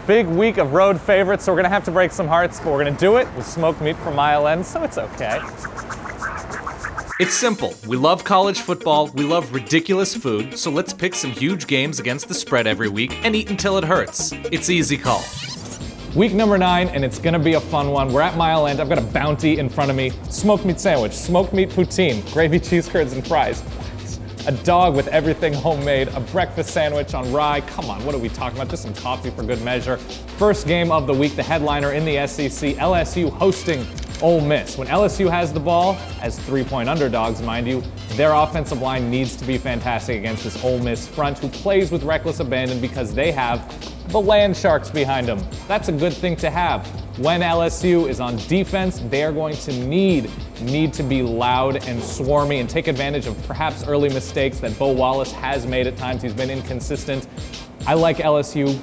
Big week of road favorites, so we're gonna have to break some hearts, but we're gonna do it with smoked meat from Mile End, so it's okay. It's simple. We love college football, we love ridiculous food, so let's pick some huge games against the spread every week and eat until it hurts. It's easy call. Week number 9, and it's gonna be a fun one. We're at Mile End. I've got a bounty in front of me. Smoked meat sandwich, smoked meat poutine, gravy, cheese curds, and fries. A dog with everything homemade, a breakfast sandwich on rye. Come on, what are we talking about? Just some coffee for good measure. First game of the week, the headliner in the SEC, LSU hosting Ole Miss. When LSU has the ball, as 3-point underdogs, mind you, their offensive line needs to be fantastic against this Ole Miss front who plays with reckless abandon because they have the land sharks behind them. That's a good thing to have. When LSU is on defense, they are going to need to be loud and swarmy and take advantage of perhaps early mistakes that Bo Wallace has made at times. He's been inconsistent. I like LSU,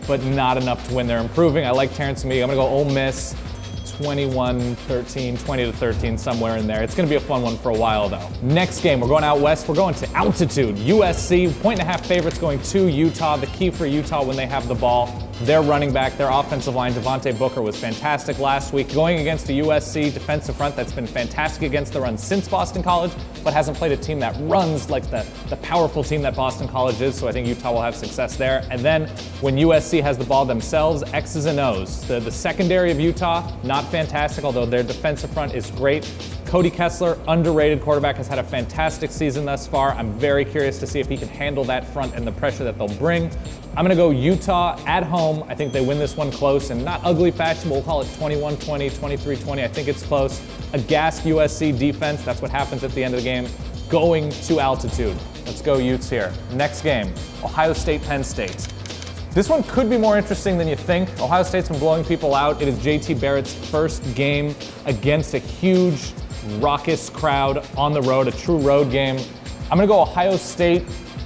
but not enough to win. They're improving. I like Terrence Mee. I'm gonna go Ole Miss 21-13, 20-13, somewhere in there. It's gonna be a fun one for a while though. Next game, we're going out west. We're going to altitude. USC, 1.5 favorites going to Utah. The key for Utah when they have the ball, their running back, their offensive line, Devontae Booker was fantastic last week. Going against a USC defensive front that's been fantastic against the run since Boston College, but hasn't played a team that runs like the powerful team that Boston College is, so I think Utah will have success there. And then when USC has the ball themselves, X's and O's. The secondary of Utah, not fantastic, although their defensive front is great. Cody Kessler, underrated quarterback, has had a fantastic season thus far. I'm very curious to see if he can handle that front and the pressure that they'll bring. I'm gonna go Utah at home. I think they win this one close in not ugly fashion, but we'll call it 21-20, 23-20. I think it's close. A gassed USC defense, that's what happens at the end of the game. Going to altitude. Let's go Utes here. Next game, Ohio State-Penn State. This one could be more interesting than you think. Ohio State's been blowing people out. It is JT Barrett's first game against a huge, raucous crowd on the road, a true road game. I'm gonna go Ohio State,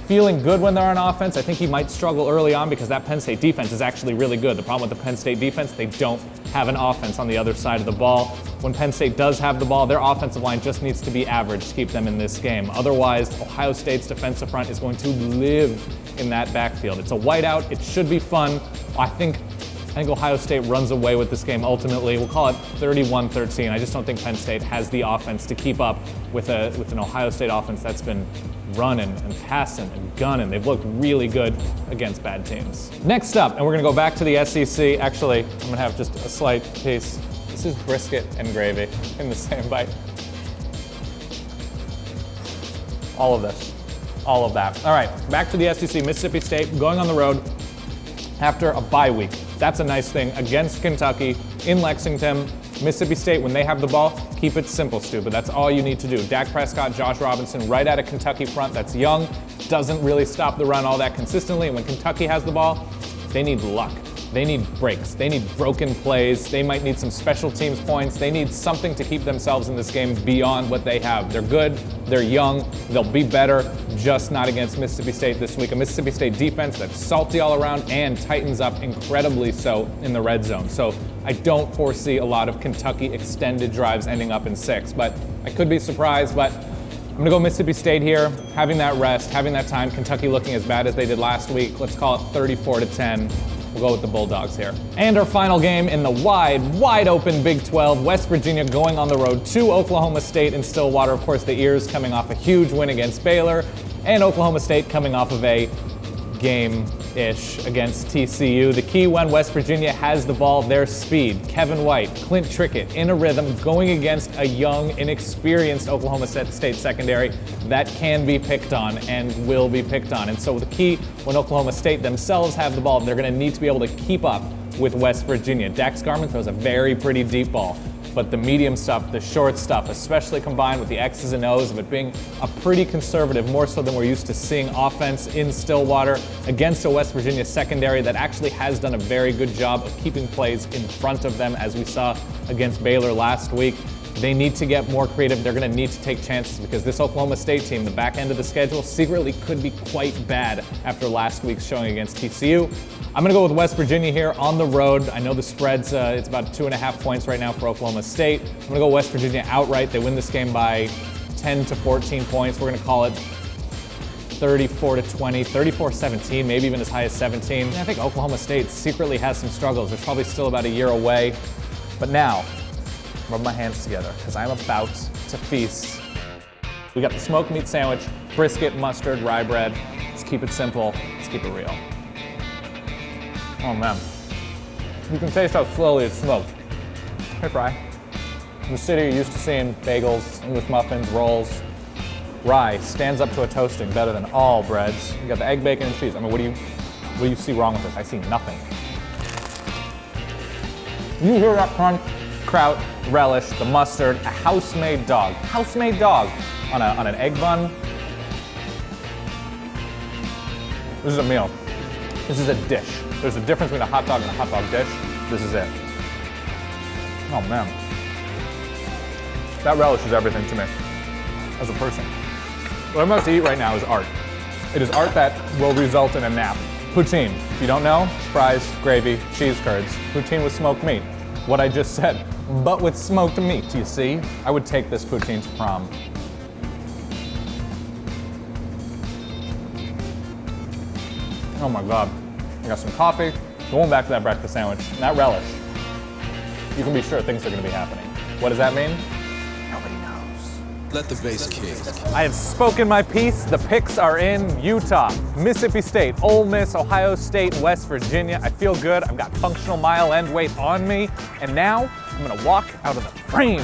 feeling good when they're on offense. I think he might struggle early on because that Penn State defense is actually really good. The problem with the Penn State defense, they don't have an offense on the other side of the ball. When Penn State does have the ball, their offensive line just needs to be average to keep them in this game. Otherwise, Ohio State's defensive front is going to live in that backfield. It's a whiteout. It should be fun. I think Ohio State runs away with this game ultimately. We'll call it 31-13. I just don't think Penn State has the offense to keep up with an Ohio State offense that's been running and passing and gunning. They've looked really good against bad teams. Next up, and we're gonna go back to the SEC. Actually, I'm gonna have just a slight piece. This is brisket and gravy in the same bite. All of this, all of that. All right, back to the SEC. Mississippi State going on the road after a bye week. That's a nice thing against Kentucky in Lexington. Mississippi State, when they have the ball, keep it simple, stupid. That's all you need to do. Dak Prescott, Josh Robinson, right at a Kentucky front that's young, doesn't really stop the run all that consistently. And when Kentucky has the ball, they need luck. They need breaks. They need broken plays. They might need some special teams points. They need something to keep themselves in this game beyond what they have. They're good. They're young. They'll be better, just not against Mississippi State this week. A Mississippi State defense that's salty all around and tightens up incredibly so in the red zone. So I don't foresee a lot of Kentucky extended drives ending up in 6, but I could be surprised. But I'm gonna go Mississippi State here, having that rest, having that time. Kentucky looking as bad as they did last week. Let's call it 34-10. We'll go with the Bulldogs here. And our final game in the wide open Big 12, West Virginia going on the road to Oklahoma State in Stillwater. Of course, the Ears coming off a huge win against Baylor, and Oklahoma State coming off of a game-ish against TCU. The key when West Virginia has the ball, their speed. Kevin White, Clint Trickett in a rhythm going against a young, inexperienced Oklahoma State secondary that can be picked on and will be picked on. And so the key when Oklahoma State themselves have the ball, they're going to need to be able to keep up with West Virginia. Dax Garman throws a very pretty deep ball, but the medium stuff, the short stuff, especially combined with the X's and O's of it being a pretty conservative, more so than we're used to seeing offense in Stillwater against a West Virginia secondary that actually has done a very good job of keeping plays in front of them, as we saw against Baylor last week. They need to get more creative. They're going to need to take chances because this Oklahoma State team, the back end of the schedule, secretly could be quite bad after last week's showing against TCU. I'm going to go with West Virginia here on the road. I know the spread's it's about 2.5 points right now for Oklahoma State. I'm going to go West Virginia outright. They win this game by 10 to 14 points. We're going to call it 34-20, 34-17, maybe even as high as 17. I think Oklahoma State secretly has some struggles. They're probably still about a year away. But now, rub my hands together, because I'm about to feast. We got the smoked meat sandwich, brisket, mustard, rye bread. Let's keep it simple, let's keep it real. Oh man, you can taste how slowly it's smoked. Hey Fry. In the city, you're used to seeing bagels, English muffins, rolls. Rye stands up to a toasting better than all breads. You got the egg, bacon, and cheese. I mean, what do you see wrong with this? I see nothing. You hear that crunch, kraut, relish, the mustard, a house-made dog on an egg bun. This is a meal. This is a dish. There's a difference between a hot dog and a hot dog dish. This is it. Oh man. That relish is everything to me as a person. What I'm about to eat right now is art. It is art that will result in a nap. Poutine. If you don't know, fries, gravy, cheese curds. Poutine with smoked meat. What I just said, but with smoked meat, you see? I would take this poutine to prom. Oh my God. I got some coffee, going back to that breakfast sandwich, and that relish. You can be sure things are gonna be happening. What does that mean? Nobody knows. Let the bass kick. I have spoken my piece. The picks are in. Utah, Mississippi State, Ole Miss, Ohio State, West Virginia. I feel good. I've got functional mile end weight on me. And now I'm gonna walk out of the frame.